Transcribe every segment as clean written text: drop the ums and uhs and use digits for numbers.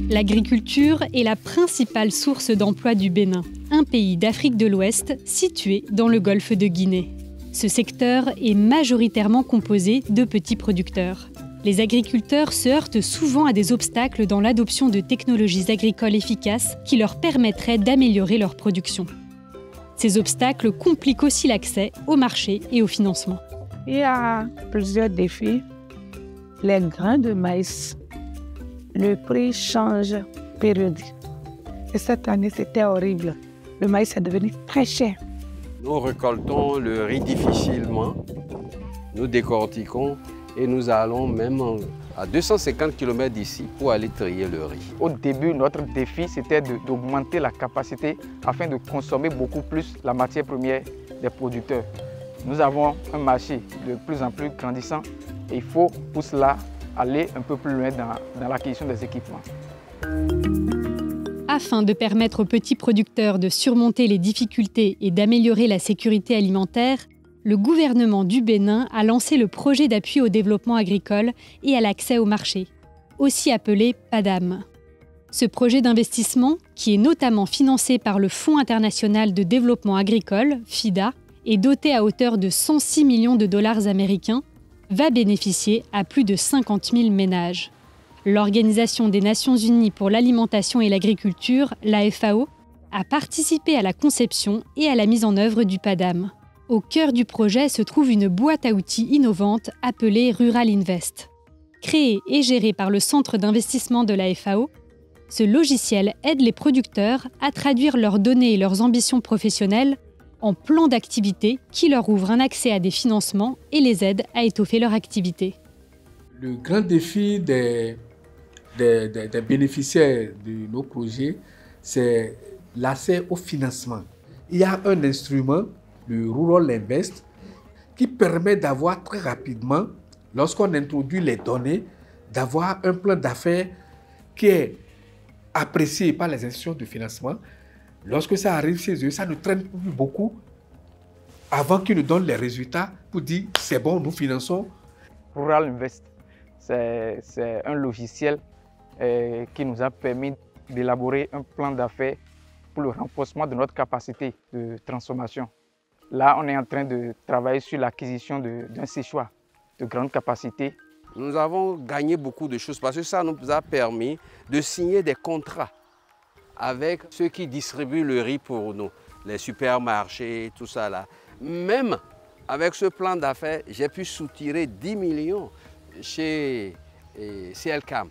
L'agriculture est la principale source d'emploi du Bénin, un pays d'Afrique de l'Ouest situé dans le golfe de Guinée. Ce secteur est majoritairement composé de petits producteurs. Les agriculteurs se heurtent souvent à des obstacles dans l'adoption de technologies agricoles efficaces qui leur permettraient d'améliorer leur production. Ces obstacles compliquent aussi l'accès au marché et au financement. Il y a plusieurs défis. Les grains de maïs, le prix change périodiquement. Et cette année, c'était horrible. Le maïs est devenu très cher. Nous récoltons le riz difficilement, nous décortiquons et nous allons même à 250 km d'ici pour aller trier le riz. Au début, notre défi, c'était d'augmenter la capacité afin de consommer beaucoup plus la matière première des producteurs. Nous avons un marché de plus en plus grandissant et il faut pour cela aller un peu plus loin dans l'acquisition des équipements. Afin de permettre aux petits producteurs de surmonter les difficultés et d'améliorer la sécurité alimentaire, le gouvernement du Bénin a lancé le projet d'appui au développement agricole et à l'accès au marché, aussi appelé PADAM. Ce projet d'investissement, qui est notamment financé par le Fonds international de développement agricole, FIDA, et doté à hauteur de 106 millions de dollars américains, va bénéficier à plus de 50 000 ménages. L'Organisation des Nations Unies pour l'alimentation et l'agriculture, la FAO, a participé à la conception et à la mise en œuvre du PADAM. Au cœur du projet se trouve une boîte à outils innovante appelée Rural Invest. Créé et géré par le Centre d'investissement de la FAO, ce logiciel aide les producteurs à traduire leurs données et leurs ambitions professionnelles en plans d'activité qui leur ouvrent un accès à des financements et les aident à étoffer leur activité. Le grand défi des bénéficiaires de nos projets, c'est l'accès au financement. Il y a un instrument, le Rural Invest, qui permet d'avoir très rapidement, lorsqu'on introduit les données, d'avoir un plan d'affaires qui est apprécié par les institutions de financement. Lorsque ça arrive chez eux, ça ne traîne plus beaucoup avant qu'ils nous donnent les résultats pour dire c'est bon, nous finançons. Rural Invest, c'est un logiciel qui nous a permis d'élaborer un plan d'affaires pour le renforcement de notre capacité de transformation. Là, on est en train de travailler sur l'acquisition d'un séchoir de grande capacité. Nous avons gagné beaucoup de choses parce que ça nous a permis de signer des contrats avec ceux qui distribuent le riz pour nous, les supermarchés, tout ça là. Même avec ce plan d'affaires, j'ai pu soutirer 10 millions chez CLCAM.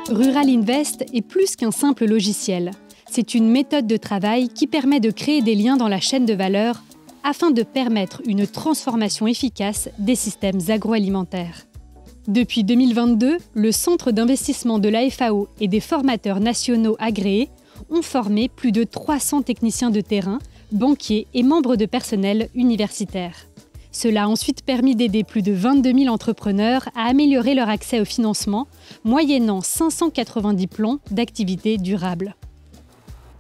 Rural Invest est plus qu'un simple logiciel. C'est une méthode de travail qui permet de créer des liens dans la chaîne de valeur afin de permettre une transformation efficace des systèmes agroalimentaires. Depuis 2022, le Centre d'investissement de la FAO et des formateurs nationaux agréés ont formé plus de 300 techniciens de terrain, banquiers et membres de personnel universitaire. Cela a ensuite permis d'aider plus de 22 000 entrepreneurs à améliorer leur accès au financement, moyennant 590 plans d'activité durable.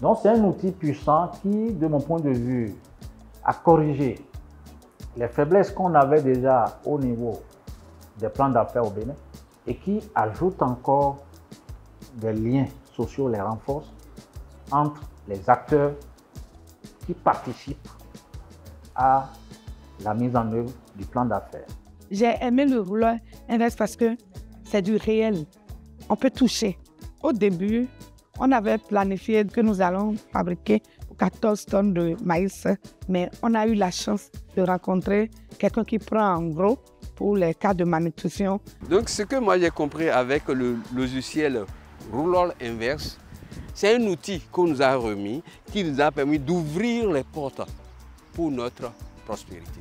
Donc c'est un outil puissant qui, de mon point de vue, a corrigé les faiblesses qu'on avait déjà au niveau des plans d'affaires au Bénin et qui ajoute encore des liens sociaux, les renforce entre les acteurs qui participent à la mise en œuvre du plan d'affaires. J'ai aimé le Rural Invest parce que c'est du réel. On peut toucher. Au début, on avait planifié que nous allons fabriquer 14 tonnes de maïs, mais on a eu la chance de rencontrer quelqu'un qui prend en gros pour les cas de malnutrition. Donc ce que moi j'ai compris avec le logiciel Rural Invest, c'est un outil qu'on nous a remis qui nous a permis d'ouvrir les portes pour notre prospérité.